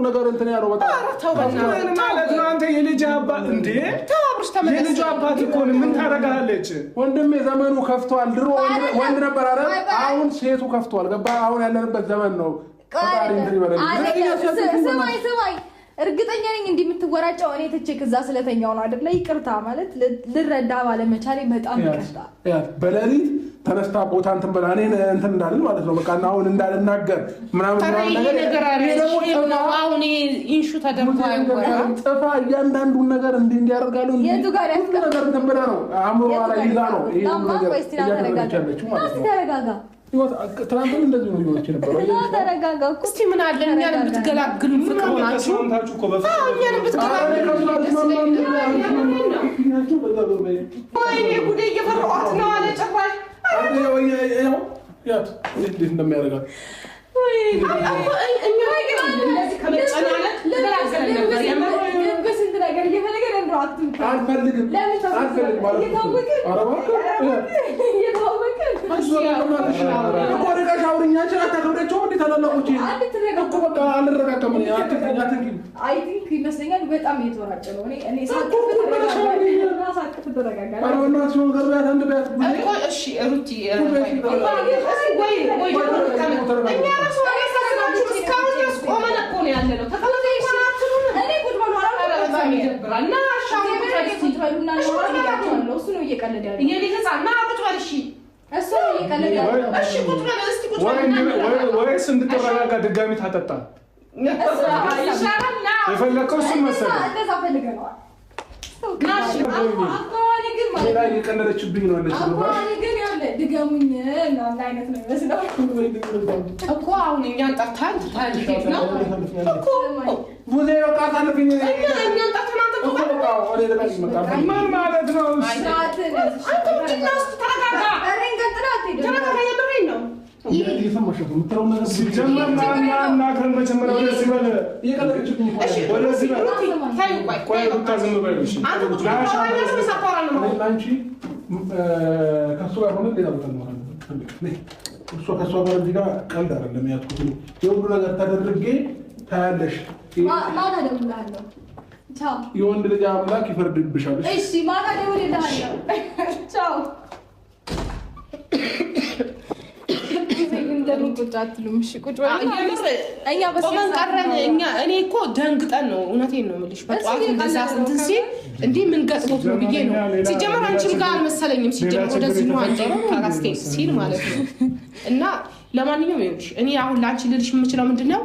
ነገር እንትን ያለው በጣም ማለት ነው አንተ የልጅ አባት እንዴ ተባብርሽ ተመለስ የልጅ አባት እኮ ምን ታረጋለች ወንድሜ ዘመኑ ከፍቷል ድሮ ወንድ ነበር አይደል አሁን ሴቱ ከፍቷል ገባ አሁን ያለንበት ዘመን ነው ፈጣሪ እንትን ይበላል ሰማይ እርግጠኛ ነኝ እንደምትወራጨው እኔ ተቼክ እዛ ስለተኛው ነው አይደል ይቅርታ ማለት ልረዳ ባለመቻሌ በጣም ይቅርታ በለሊት ተነስታ ቦታ እንትን በላ እኔ እንትን እንዳልን ማለት ነው በቃ አሁን እንዳልናገር ምናምን ነገር ነው አሁን ኢንሹ ተደርጎ አይወራም ጥፋ እያንዳንዱን ነገር እንዲያደርጋሉ የቱ ጋር ነገር እንትን ብላ ነው አእምሮ ላይ ይዛ ነው ይሄ ነገር እያደረጋችሁ ማለት ነው ተረጋጋ ትራንስፈር እንደዚህ ነው ይወጭ ነበር ተረጋጋ እስቲ ምን አለ እኛን ብትገላግሉ ፍቅር ሆናችሁ እኛን ብትገላግሉ ወይኔ ጉዴ እየፈራሁት ነው አለ ጭራሽ ያት እንዴት እንደሚያደርጋት ወይ እኛ ግን እንደዚህ ከመጨናነቅ ተገላገለ ነበር የማን በስንት ነገር እየፈለገ ነው አልፈልግም ማለት ነው አረባ ቆረቃሽ አውርኛችን አታከብረቸው እንዴ ተላለቁች እኮ በቃ አንረጋጋም ነው አትንኪ አይ ቲንክ ይመስለኛል በጣም እየተወራጨ ነው እኔ ሳቅፍ ተረጋጋ አረና ሲሆን ገርባያት አንድ ባያት እኮ እሺ ሩቲ ወይ እኛ ራሱ አይሰራችሁ እስካሁን ድረስ ቆመን እኮ ነው ያለነው ተከለለ ይሆናችሁ እኔ ጉድ ባሏራ ይደብራልና አሻው ተይቱና ነው እሱ ነው እየቀለደ ያለው የኔ ህፃና ቁጭ በል እሺ እሱ ነው እየቀለደ ያለው እሺ ቁጭ በል እስቲ ቁጭ በል ወይስ እንድትረጋጋ ድጋሚ ታጠጣ ይሻላል የፈለከው እሱን መሰለህ እንደዛ ፈልገናል ጋሽ አቋዋኔ ግን ማለት ሌላ እየቀለደችብኝ ነው አለች አቋዋኔ ግን ያለ ድገሙኝ እና አይነት ነው የሚመስለው እኮ አሁን እኛን ጠርታን ታልፊት ነው እኮ ሙዜ በቃ ታልፊኝ እኛን ጠርታን አንተ እኮ በቃ ወደ ለባሽ መጣ ምን ማለት ነው አንተ ምንድነው ተረጋጋ ተረጋጋ የምሬን ነው እየሰማሽ ነው የምትለው ነገር ሲጀመር ማና ከመጀመሪያ ወደዚህ በለ እየቀለደችብኝ ወደዚህ በለ ታዩ ቆይ ብታዝም በል እሺ አንተ ቁጭ ብለህ ተሳፋራ ነው አንቺ ከሱ ጋር ሆነ ሌላ ቦታ ነው እሱ ከሱ ጋር እዚህ ጋር ቀልድ አይደለም ያጥኩት የሁሉ ነገር ተደርጌ ታያለሽ ማታ ደውላለሁ ቻው የወንድ ልጅ አምላክ ይፈርድብሻል እሺ ማታ ደውላለሁ ቻው እንደምን ቁጭ አትሉም እሺ ቁጭ እኛ በስመን ቀረን እኔ እኮ ደንግጠን ነው እውነቴን ነው የምልሽ በጧት እንደዛ እንትን ሲል እንዴ ምን ገጥሞት ነው ብዬ ነው ሲጀመር አንቺም ጋር አልመሰለኝም ሲጀመር ወደዚህ ነው አንቺ ካራስቴ ሲል ማለት ነው እና ለማንኛውም ይኸውልሽ እኔ አሁን ላንቺ ልልሽ የምችለው ምንድነው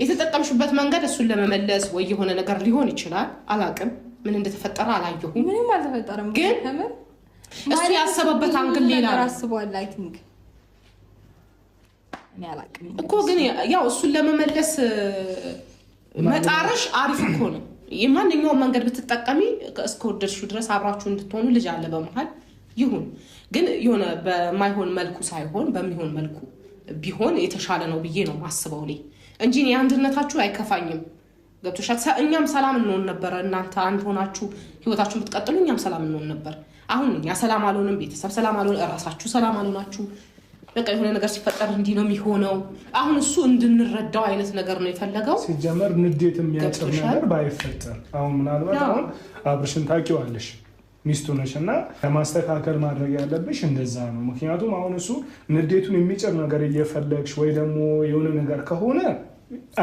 የተጠቀምሽበት መንገድ እሱን ለመመለስ ወይ የሆነ ነገር ሊሆን ይችላል አላቅም ምን እንደተፈጠረ አላየሁም ምንም አልተፈጠረም ግን እሱ ያሰበበት አንግል ሌላ አስቧል አይ ቲንክ እኔ አላቅም እኮ ግን ያው እሱን ለመመለስ መጣረሽ አሪፍ እኮ ነው የማንኛውም መንገድ ብትጠቀሚ እስከወደድሽው ድረስ አብራችሁ እንድትሆኑ ልጅ አለ በመሃል ይሁን ግን የሆነ በማይሆን መልኩ ሳይሆን በሚሆን መልኩ ቢሆን የተሻለ ነው ብዬ ነው ማስበው ላይ እንጂ የአንድነታችሁ አይከፋኝም ገብቶሻል እኛም ሰላም እንሆን ነበር እናንተ አንድ ሆናችሁ ህይወታችሁን ብትቀጥሉ እኛም ሰላም እንሆን ነበር አሁን እኛ ሰላም አልሆንም ቤተሰብ ሰላም አልሆነ እራሳችሁ ሰላም አልሆናችሁ በቃ የሆነ ነገር ሲፈጠር እንዲህ ነው የሚሆነው አሁን እሱ እንድንረዳው አይነት ነገር ነው የፈለገው ሲጀመር ንዴት የሚያጭር ነገር ባይፈጠር አሁን ምናልባት አሁን አብርሽን ታውቂዋለሽ ሚስቱ ነሽና ለማስተካከል ማድረግ ያለብሽ እንደዛ ነው ምክንያቱም አሁን እሱ ንዴቱን የሚጭር ነገር እየፈለግሽ ወይ ደግሞ የሆነ ነገር ከሆነ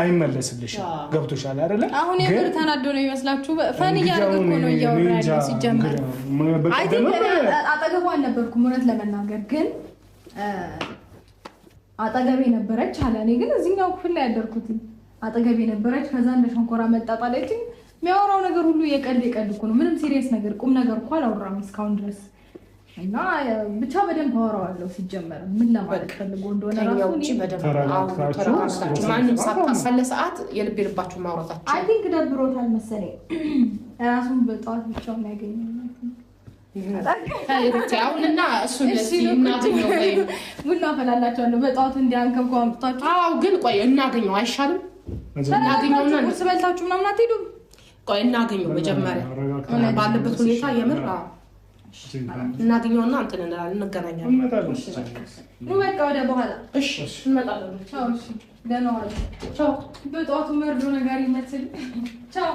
አይመለስልሽ ገብቶሻል አይደለ አሁን የምር ተናዶ ነው ይመስላችሁ ፈን እያደረገ ነው እያወራው ሲጀመር አይ ቲንክ አጠገቡ አልነበርኩም እውነት ለመናገር ግን አጠገቤ ነበረች አለ እኔ ግን እዚህኛው ክፍል ላይ ያደርኩት አጠገቤ ነበረች ከዛ እንደ ሸንኮራ መጣጣለች የሚያወራው ነገር ሁሉ የቀልድ እኮ ነው ምንም ሲሪየስ ነገር ቁም ነገር እኮ አላወራም እስካሁን ድረስ እና ብቻ በደንብ አወራዋለሁ ሲጀመር ምን ለማለት ፈልጎ እንደሆነ ራሱ እኔ ተረጋግታችሁ ማንም ሳታፈለ ሰዓት የልብ ልባችሁ ማውራታችሁ አይ ቲንክ ደብሮታል መሰለኝ ራሱን በጧት ብቻው የሚያገኘው አሁንና እሱን እናገኘው ወይ ቡና ፈላላችኋለሁ በጧት እንዲያንከብኩ አምጥታችሁ አዎ ግን ቆይ እናገኘው አይሻልም እናገኘውና ቁርስ በልታችሁ ምናምን አትሄዱም ቆይ እናገኘው መጀመሪያ ባለበት ሁኔታ የምር እናገኘውና እንትን እንገናኛለን። እንመጣለን። ነው በቃ ወደ በኋላ እሺ እንመጣለን። ቻው። እሺ ደህና ዋል። ቻው። በጠዋቱ መርዶ ነገር ይመስል ቻው።